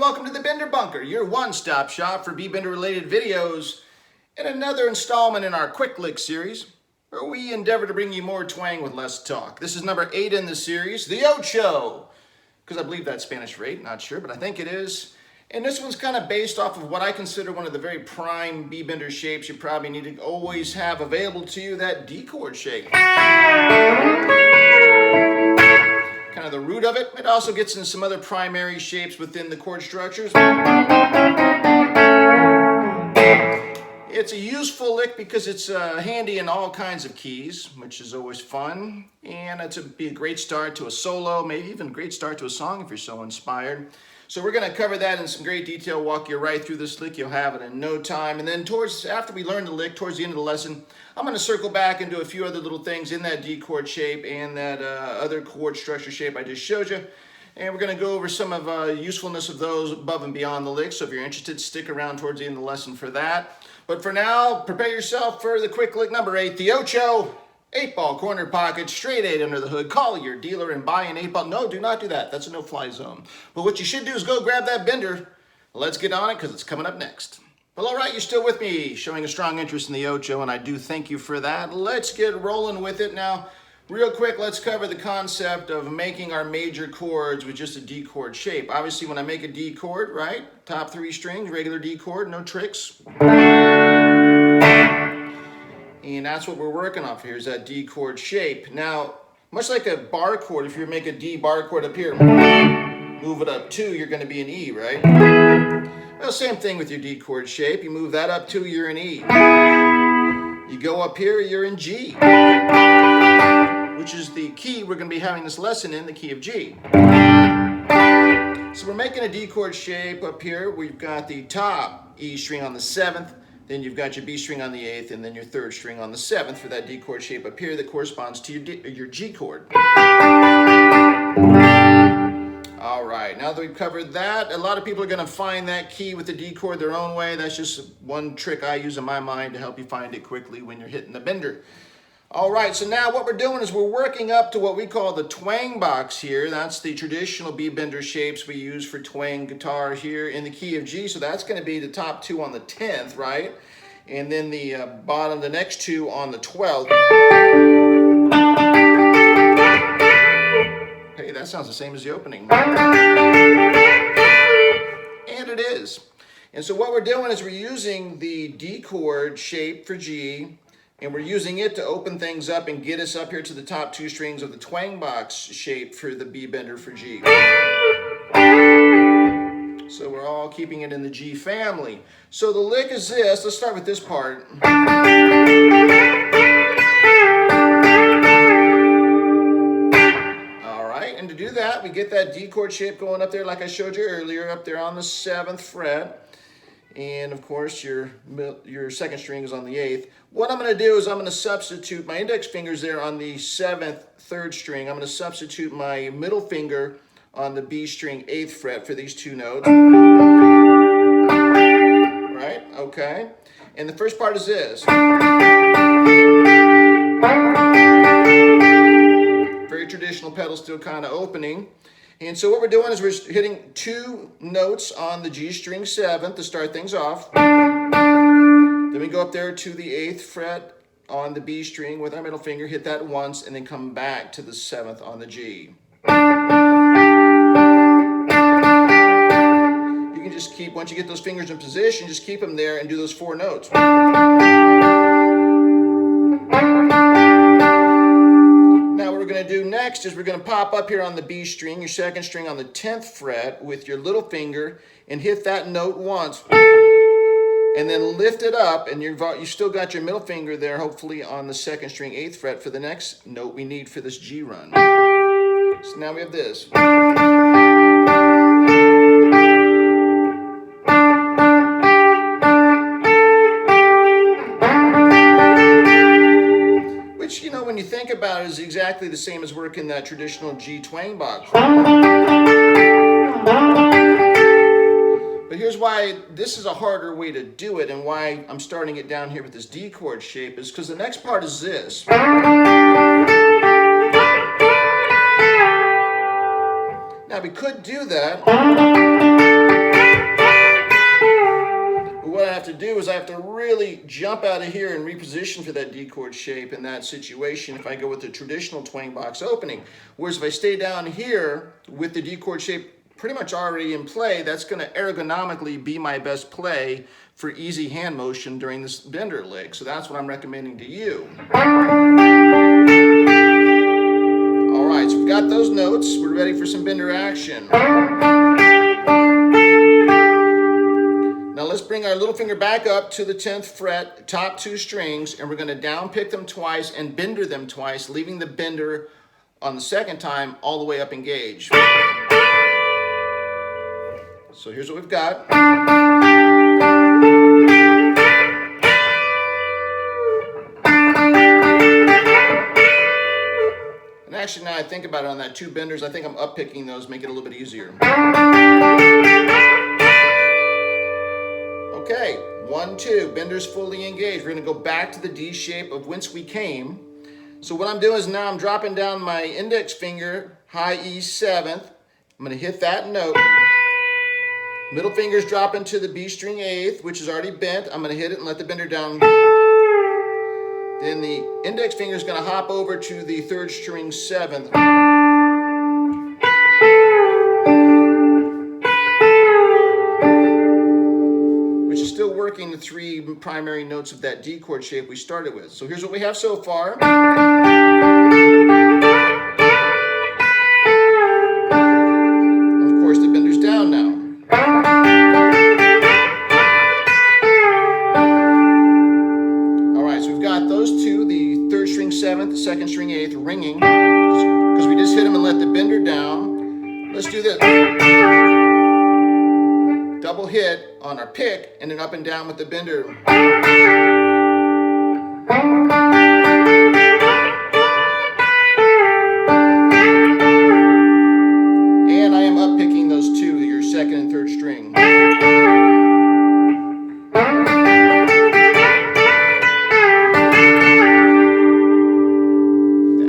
welcome to the Bender Bunker, your one-stop shop for B-Bender related videos, and another installment in our Quick Lick series, where we endeavor to bring you more twang with less talk. This is number 8 in the series, the Ocho, because I believe that's Spanish for 8, not sure, but I think it is. And this one's kind of based off of what I consider one of the very prime B-Bender shapes you probably need to always have available to you, that D chord shape. Kind of the root of it. It also gets into some other primary shapes within the chord structures. It's a useful lick because it's handy in all kinds of keys, which is always fun. And it's be a great start to a solo, maybe even a great start to a song if you're so inspired. So we're going to cover that in some great detail, walk you right through this lick. You'll have it in no time. And then after we learn the lick, towards the end of the lesson, I'm going to circle back and do a few other little things in that D chord shape and that other chord structure shape I just showed you. And we're going to go over some of usefulness of those above and beyond the lick. So if you're interested, stick around towards the end of the lesson for that. But for now, prepare yourself for the quick lick number 8, the Ocho. 8-ball corner pocket, straight 8 under the hood. Call your dealer and buy an 8-ball. No, do not do that. That's a no-fly zone. But what you should do is go grab that Bender. Let's get on it because it's coming up next. Well, all right, you're still with me, showing a strong interest in the Ocho, and I do thank you for that. Let's get rolling with it. Now, real quick, let's cover the concept of making our major chords with just a D chord shape. Obviously, when I make a D chord, right, top 3 strings, regular D chord, no tricks. And that's what we're working off here, is that D chord shape. Now, much like a bar chord, if you make a D bar chord up here, move it up 2, you're going to be an E, right? Well, same thing with your D chord shape. You move that up 2, you're in E. You go up here, you're in G, which is the key we're going to be having this lesson in, the key of G. So we're making a D chord shape up here. We've got the top E string on the 7th. Then you've got your B string on the 8th, and then your 3rd string on the 7th for that D chord shape up here that corresponds to your G chord. All right, now that we've covered that, a lot of people are going to find that key with the D chord their own way. That's just one trick I use in my mind to help you find it quickly when you're hitting the Bender. All right, so now what we're doing is we're working up to what we call the twang box here. That's the traditional B-Bender shapes we use for twang guitar here in the key of G. So that's going to be the top 2 on the 10th, right? And then the bottom, the next 2 on the 12th. Hey, that sounds the same as the opening. And it is. And so what we're doing is we're using the D chord shape for G, and we're using it to open things up and get us up here to the top 2 strings of the twang box shape for the B-Bender for G. So we're all keeping it in the G family. So the lick is this. Let's start with this part. All right, and to do that, we get that D chord shape going up there like I showed you earlier, up there on the 7th fret. And of course, your 2nd string is on the 8th. What I'm going to do is I'm going to substitute my index fingers there on the 7th, 3rd string. I'm going to substitute my middle finger on the B string 8th fret for these 2 notes. Right? Okay. And the first part is this. Very traditional pedal, still kind of opening. And so what we're doing is we're hitting 2 notes on the G string 7th to start things off. Then we go up there to the 8th fret on the B string with our middle finger, hit that once, and then come back to the 7th on the G. You can just keep, once you get those fingers in position, just keep them there and do those 4 notes. Next is we're going to pop up here on the B string, your 2nd string on the 10th fret with your little finger and hit that note once. And then lift it up, and you still got your middle finger there, hopefully on the 2nd string 8th fret for the next note we need for this G run. So now we have this. Which, you know, when you think about it, is exactly the same as working that traditional G twang box. But here's why this is a harder way to do it, and why I'm starting it down here with this D chord shape, is because the next part is this. Now we could do that. have to do is I have to really jump out of here and reposition for that D chord shape in that situation if I go with the traditional twang box opening. Whereas if I stay down here with the D chord shape pretty much already in play, that's going to ergonomically be my best play for easy hand motion during this Bender lick. So that's what I'm recommending to you. All right, so we've got those notes. We're ready for some Bender action. Now let's bring our little finger back up to the 10th fret, top 2 strings, and we're going to down pick them twice and bender them twice, leaving the bender on the second time all the way up engaged. So here's what we've got. And actually, now I think about it, on that 2 benders, I think I'm up picking those, make it a little bit easier. Okay, 1, 2, benders fully engaged. We're going to go back to the D shape of whence we came. So what I'm doing is now I'm dropping down my index finger, high E 7th. I'm going to hit that note. Middle finger's dropping to the B string 8th, which is already bent. I'm going to hit it and let the bender down. Then the index finger is going to hop over to the 3rd string 7th. Which is still working the 3 primary notes of that D chord shape we started with. So here's what we have so far. And of course the bender's down now. Alright, so we've got those 2, the 3rd string 7th, the 2nd string 8th, ringing, because we just hit them and let the bender down. Let's do this. Double hit on our pick, and then up and down with the bender. And I am up picking those 2, your 2nd and 3rd string.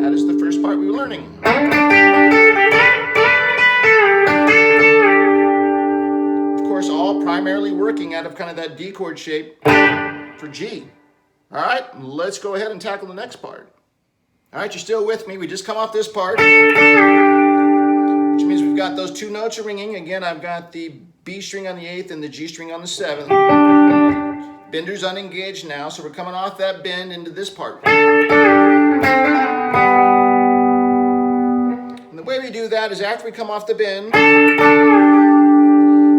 That is the first part we were learning. All primarily working out of kind of that D chord shape for G. All right, let's go ahead and tackle the next part. All right, you're still with me. We just come off this part, which means we've got those 2 notes are ringing. Again, I've got the B string on the 8th and the G string on the 7th. Bender's unengaged now, so we're coming off that bend into this part. And the way we do that is after we come off the bend,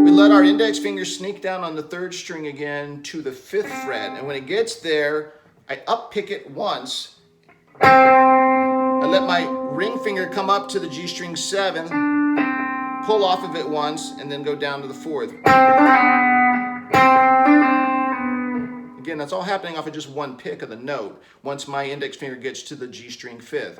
we let our index finger sneak down on the 3rd string again to the 5th fret. And when it gets there, I up pick it once. I let my ring finger come up to the G string 7, pull off of it once, and then go down to the 4th. Again, that's all happening off of just one pick of the note once my index finger gets to the G string 5th.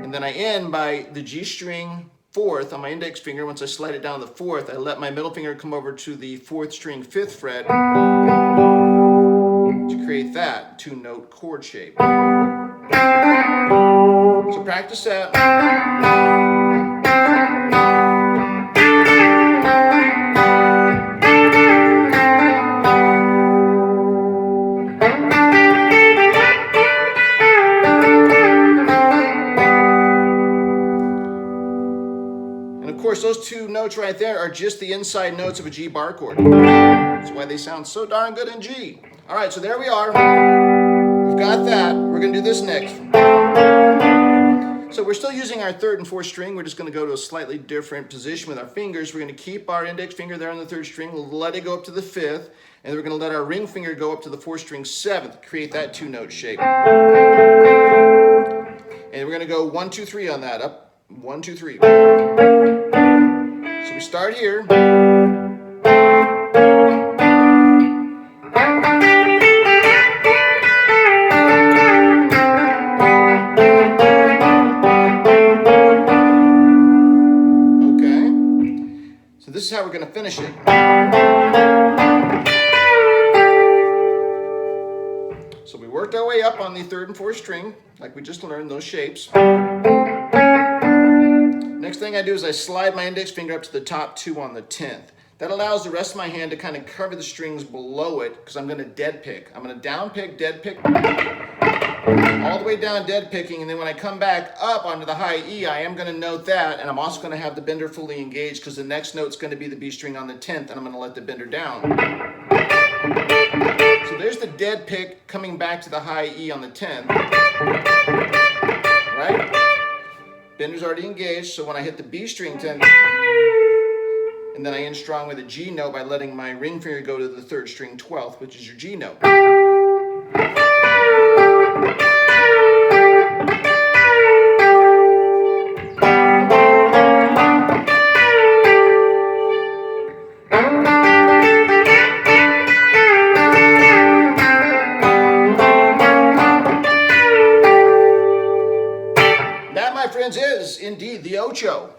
And then I end by the G string 4th on my index finger. Once I slide it down the 4th, I let my middle finger come over to the 4th string 5th fret to create that 2-note chord shape. So practice that. Of course, those 2 notes right there are just the inside notes of a G bar chord. That's why they sound so darn good in G. All right, so there we are. We've got that. We're going to do this next. So we're still using our 3rd and 4th string. We're just going to go to a slightly different position with our fingers. We're going to keep our index finger there on the 3rd string. We'll let it go up to the 5th. And we're going to let our ring finger go up to the 4th string 7th, create that 2-note shape. And we're going to go 1, 2, 3 on that. Up, 1, 2, 3. So we start here. Okay. So this is how we're going to finish it. So we worked our way up on the 3rd and 4th string, like we just learned, those shapes. Next thing I do is I slide my index finger up to the top 2 on the 10th. That allows the rest of my hand to kind of cover the strings below it because I'm going to dead pick. I'm going to down pick, dead pick, all the way down dead picking, and then when I come back up onto the high E, I am going to note that, and I'm also going to have the bender fully engaged because the next note's going to be the B string on the 10th, and I'm going to let the bender down. So there's the dead pick coming back to the high E on the 10th, right? Bender's already engaged, so when I hit the B string 10th, and then I end strong with a G note by letting my ring finger go to the 3rd string 12th, which is your G note. That, my friends, is indeed the Ocho.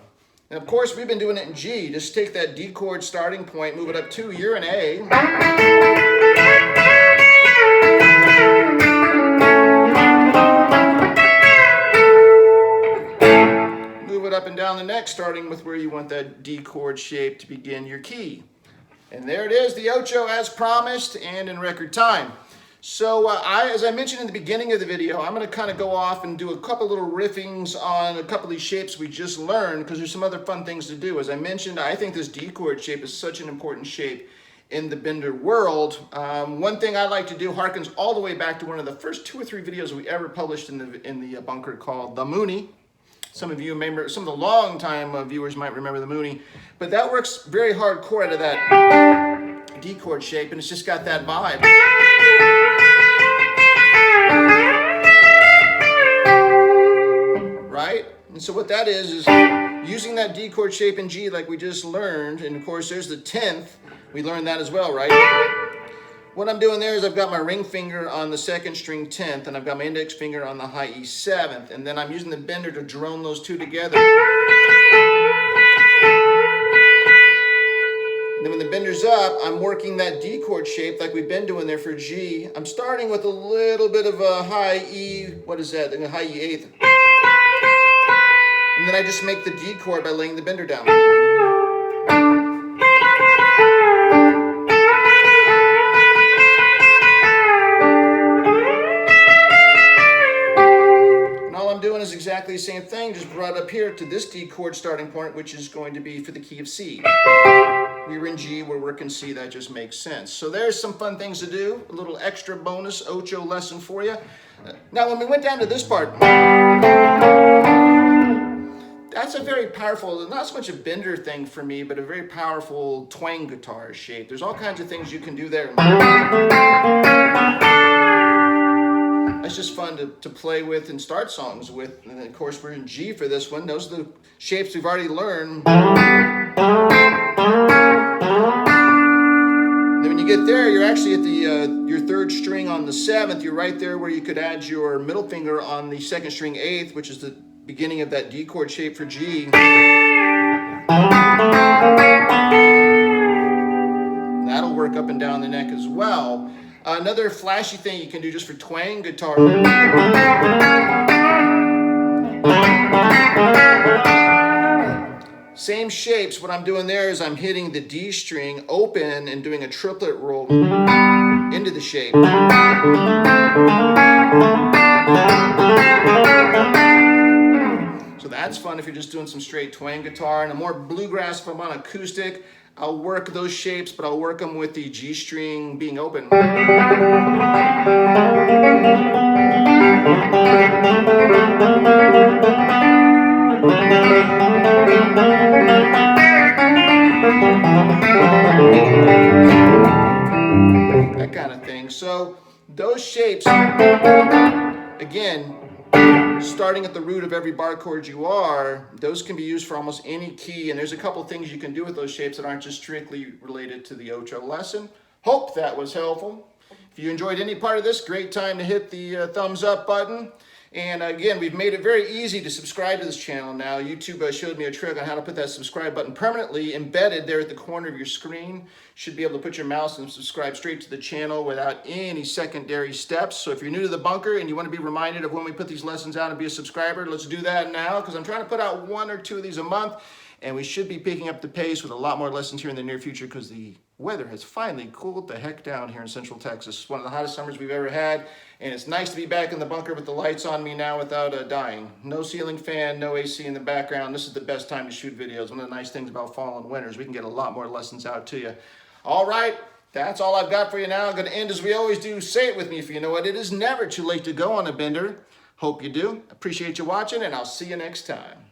And of course, we've been doing it in G. Just take that D chord starting point, move it up 2, you're in A. Move it up and down the neck, starting with where you want that D chord shape to begin your key. And there it is, the Ocho as promised and in record time. So as I mentioned in the beginning of the video, I'm going to kind of go off and do a couple little riffings on a couple of these shapes we just learned because there's some other fun things to do. As I mentioned, I think this D chord shape is such an important shape in the bender world. One thing I like to do harkens all the way back to one of the first 2 or 3 videos we ever published in the bunker called The Mooney. Some of you may remember, some of the long-time viewers might remember The Mooney, but that works very hardcore out of that D chord shape, and it's just got that vibe. Right? And so what that is using that D chord shape in G like we just learned, and of course there's the 10th, we learned that as well, right? What I'm doing there is I've got my ring finger on the 2nd string 10th, and I've got my index finger on the high E 7th, and then I'm using the bender to drone those 2 together. And then when the bender's up, I'm working that D chord shape like we've been doing there for G. I'm starting with a little bit of a high E, what is that? A high E 8th. And then I just make the D chord by laying the bender down. And all I'm doing is exactly the same thing, just brought up here to this D chord starting point, which is going to be for the key of C. We were in G, we're working C, that just makes sense. So there's some fun things to do, a little extra bonus Ocho lesson for you. Now when we went down to this part, that's a very powerful, not so much a bender thing for me, but a very powerful twang guitar shape. There's all kinds of things you can do there. That's just fun to play with and start songs with. And of course we're in G for this one. Those are the shapes we've already learned. Then when you get there, you're actually at your 3rd string on the 7th. You're right there where you could add your middle finger on the 2nd string 8th, which is the beginning of that D chord shape for G. That'll work up and down the neck as well. Another flashy thing you can do just for twang guitar. Same shapes, what I'm doing there is I'm hitting the D string open and doing a triplet roll into the shape. So that's fun if you're just doing some straight twang guitar. And a more bluegrass, if I'm on acoustic, I'll work those shapes, but I'll work them with the G string being open. That kind of thing. So those shapes, again, starting at the root of every bar chord you are, those can be used for almost any key, and there's a couple things you can do with those shapes that aren't just strictly related to the Ocho lesson. Hope that was helpful. If you enjoyed any part of this, great time to hit the thumbs up button. And again, we've made it very easy to subscribe to this channel now. YouTube showed me a trick on how to put that subscribe button permanently embedded there at the corner of your screen. Should be able to put your mouse and subscribe straight to the channel without any secondary steps. So if you're new to the bunker and you want to be reminded of when we put these lessons out and be a subscriber, let's do that now, because I'm trying to put out 1 or 2 of these a month. And we should be picking up the pace with a lot more lessons here in the near future because the weather has finally cooled the heck down here in Central Texas. It's one of the hottest summers we've ever had, and it's nice to be back in the bunker with the lights on me now without dying. No ceiling fan, no AC in the background. This is the best time to shoot videos. One of the nice things about fall and winters, we can get a lot more lessons out to you. All right, that's all I've got for you now. I'm going to end as we always do. Say it with me if you know it. It is never too late to go on a bender. Hope you do. Appreciate you watching, and I'll see you next time.